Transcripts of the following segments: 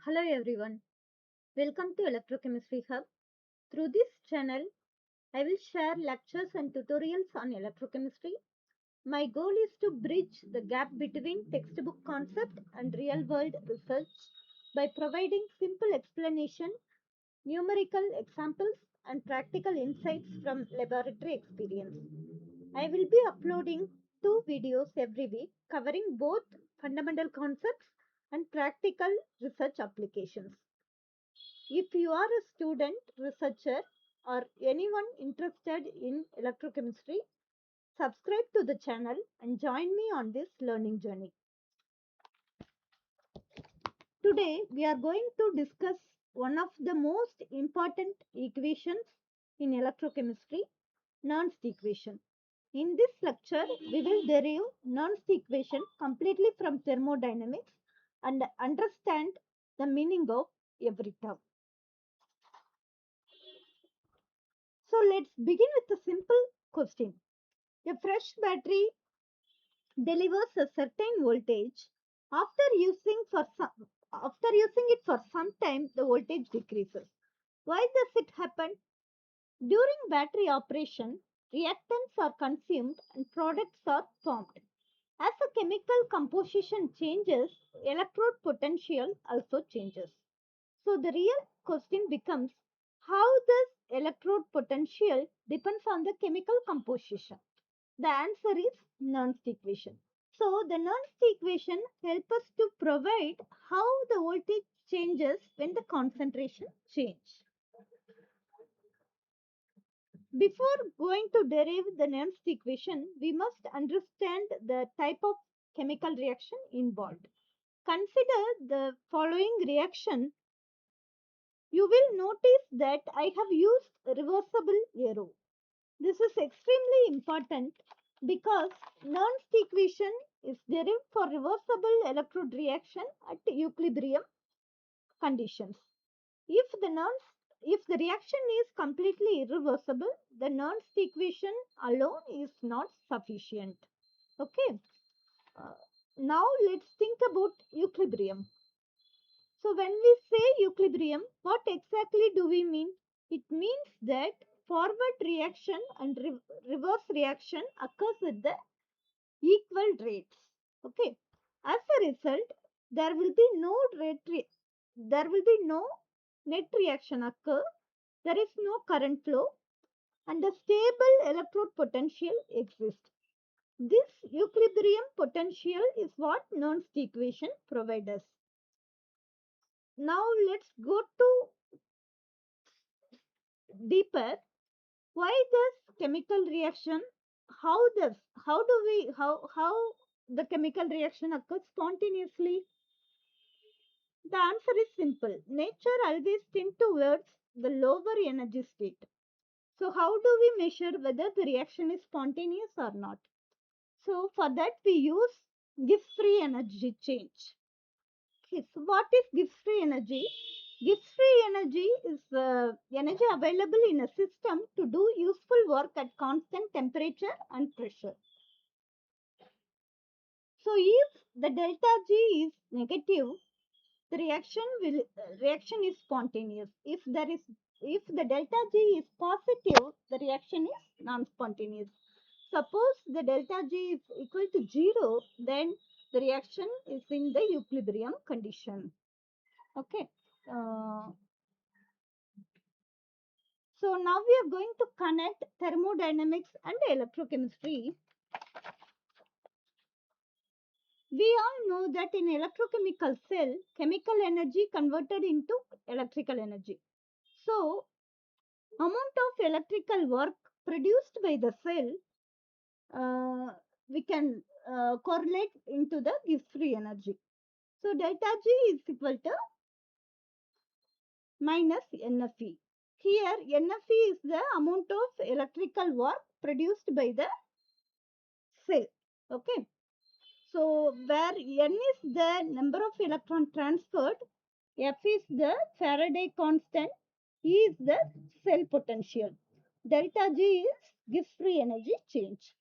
Hello everyone, welcome to Electrochemistry Hub. Through this channel, I will share lectures and tutorials on electrochemistry. My goal is to bridge the gap between textbook concept and real world research by providing simple explanation, numerical examples, and practical insights from laboratory experience. I will be uploading 2 videos every week covering both fundamental concepts and practical research applications. If you are a student, researcher, or anyone interested in electrochemistry, subscribe to the channel and join me on this learning journey. Today, we are going to discuss one of the most important equations in electrochemistry, Nernst equation. In this lecture, we will derive Nernst equation completely from thermodynamics and understand the meaning of every term. So let's begin with a simple question. A fresh battery delivers a certain voltage. After using it for some time, the voltage decreases. Why does it happen? During battery operation, reactants are consumed and products are formed. As the chemical composition changes, electrode potential also changes. So the real question becomes, how does electrode potential depends on the chemical composition? The answer is Nernst equation. So the Nernst equation helps us to provide how the voltage changes when the concentration change. Before going to derive the Nernst equation, we must understand the type of chemical reaction involved. Consider the following reaction. You will notice that I have used reversible arrow. This is extremely important because Nernst equation is derived for reversible electrode reaction at equilibrium conditions. If the Nernst if the reaction is completely irreversible, the Nernst equation alone is not sufficient. Okay. Uh, Now let's think about equilibrium. So when we say equilibrium, what exactly do we mean? It means that forward reaction and reverse reaction occurs at the equal rates. Okay. As a result, there will be no there will be no net reaction occur. There is no current flow and a stable electrode potential exists. This equilibrium potential is what Nernst equation provides us. Now let's go to deeper. Why does chemical reaction? How does how the chemical reaction occurs spontaneously? The answer is simple. Nature always tends towards the lower energy state. So how do we measure whether the reaction is spontaneous or not? So for that we use Gibbs-free energy change. Okay, so what is Gibbs-free energy? Gibbs-free energy is energy available in a system to do useful work at constant temperature and pressure. So if the delta G is negative, the reaction is spontaneous. If the delta G is positive, the reaction is non-spontaneous. Suppose the delta G is equal to 0, then the reaction is in the equilibrium condition. Okay. Uh, so now we are going to connect thermodynamics and electrochemistry. We all know that in electrochemical cell, chemical energy converted into electrical energy. So amount of electrical work produced by the cell, we can correlate into the Gibbs-free energy. So delta G is equal to minus NFE. Here NFE is the amount of electrical work produced by the cell. Okay. So where N is the number of electron transferred, F is the Faraday constant, E is the cell potential. Delta G is Gibbs-free energy change.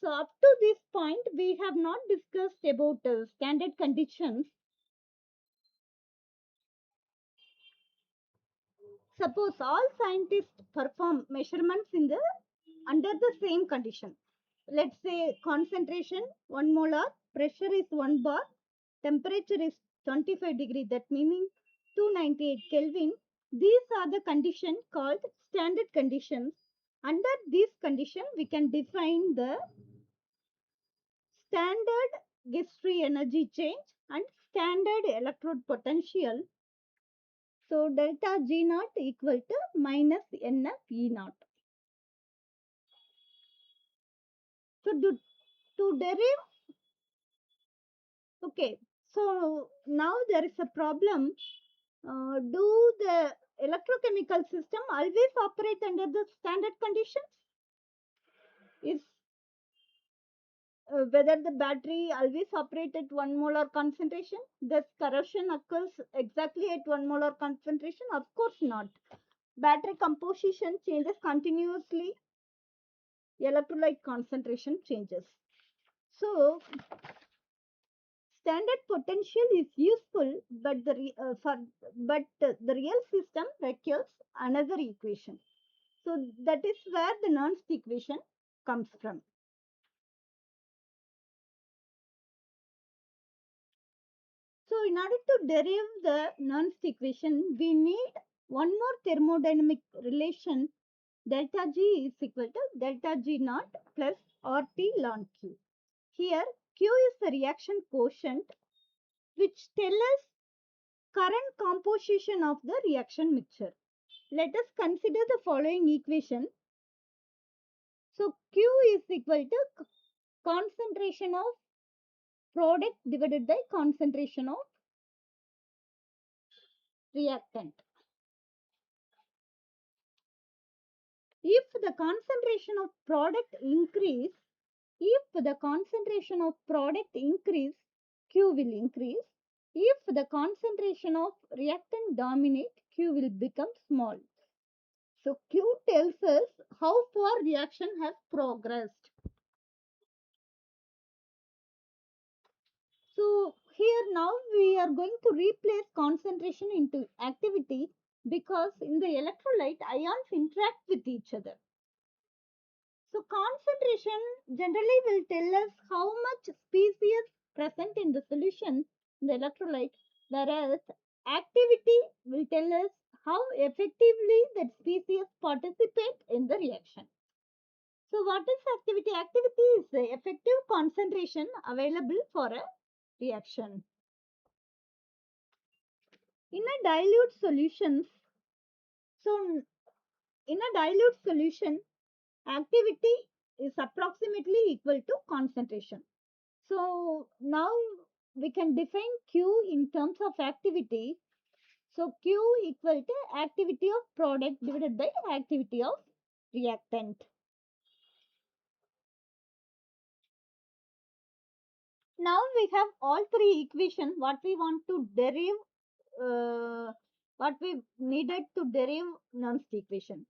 So up to this point, we have not discussed about standard conditions. Suppose all scientists perform measurements in the under the same condition. Let's say concentration 1 molar, pressure is 1 bar, temperature is 25 degree, that meaning 298 Kelvin. These are the conditions called standard conditions. Under these conditions, we can define the standard gauge free energy change and standard electrode potential. So delta G naught equal to minus NF E naught. So to derive, okay, so now there is a problem. Do the electrochemical system always operate under the standard conditions? Is whether the battery always operate at 1 molar concentration? Thus corrosion occurs exactly at 1 molar concentration? Of course not. Battery composition changes continuously, electrolyte concentration changes. So standard potential is useful, but the real system requires another equation. So that is where the Nernst equation comes from. So in order to derive the Nernst equation, we need one more thermodynamic relation. Delta G is equal to delta G naught plus RT ln Q. Here Q is the reaction quotient which tells us current composition of the reaction mixture. Let us consider the following equation. So Q is equal to concentration of product divided by concentration of reactant. If the concentration of product increase, Q will increase. If the concentration of reactant dominate, Q will become small. So Q tells us how far reaction has progressed. So here now we are going to replace concentration into activity because in the electrolyte ions interact with each other. So concentration generally will tell us how much species present in the solution in the electrolyte, whereas activity will tell us how effectively that species participate in the reaction. So what is activity? Activity is the effective concentration available for a reaction. In a dilute solutions, so in a dilute solution, activity is approximately equal to concentration. So now we can define Q in terms of activity. So Q equal to activity of product divided by activity of reactant. Now we have all three equations what we want to derive, what we needed to derive Nernst equation.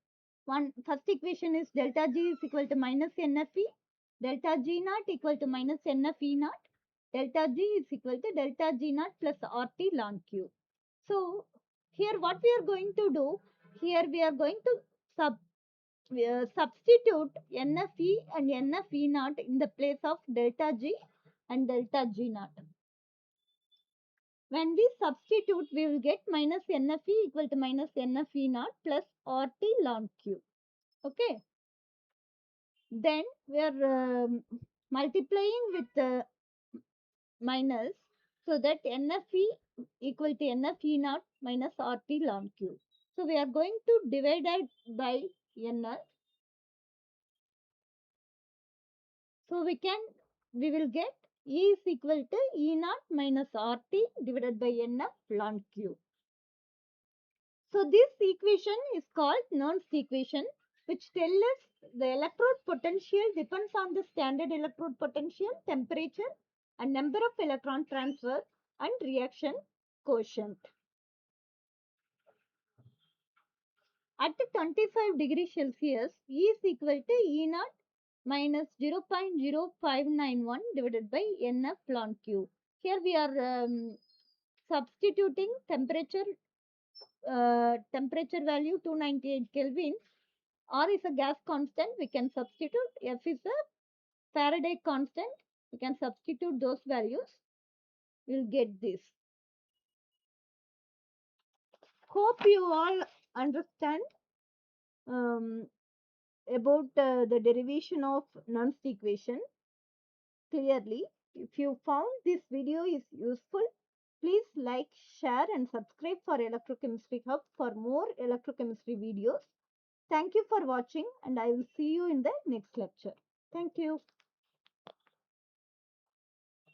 First equation is delta G is equal to minus NFE, delta G naught equal to minus NFE naught, delta G is equal to delta G naught plus RT ln Q. So here what we are going to do, here we are going to substitute NFE and NFE naught in the place of delta G and delta G naught. When we substitute, we will get minus NFE equal to minus NFE naught plus RT ln Q. Okay. Then we are multiplying with minus, so that NFE equal to NFE naught minus RT ln Q. So we are going to divide it by NF. So we will get E is equal to E naught minus RT divided by NF ln Q. So this equation is called Nernst equation, which tells us the electrode potential depends on the standard electrode potential, temperature, and number of electron transfer and reaction quotient. At 25 degrees Celsius, E is equal to E naught minus 0.0591 divided by NF ln Q. Here we are substituting temperature temperature value 298 Kelvin. R is a gas constant, we can substitute. F is a Faraday constant, we can substitute those values. We'll get this. Hope you all understand um, about the derivation of Nernst equation clearly. If you found this video is useful, please like, share and subscribe for Electrochemistry Hub for more electrochemistry videos. Thank you for watching and I will see you in the next lecture. Thank you.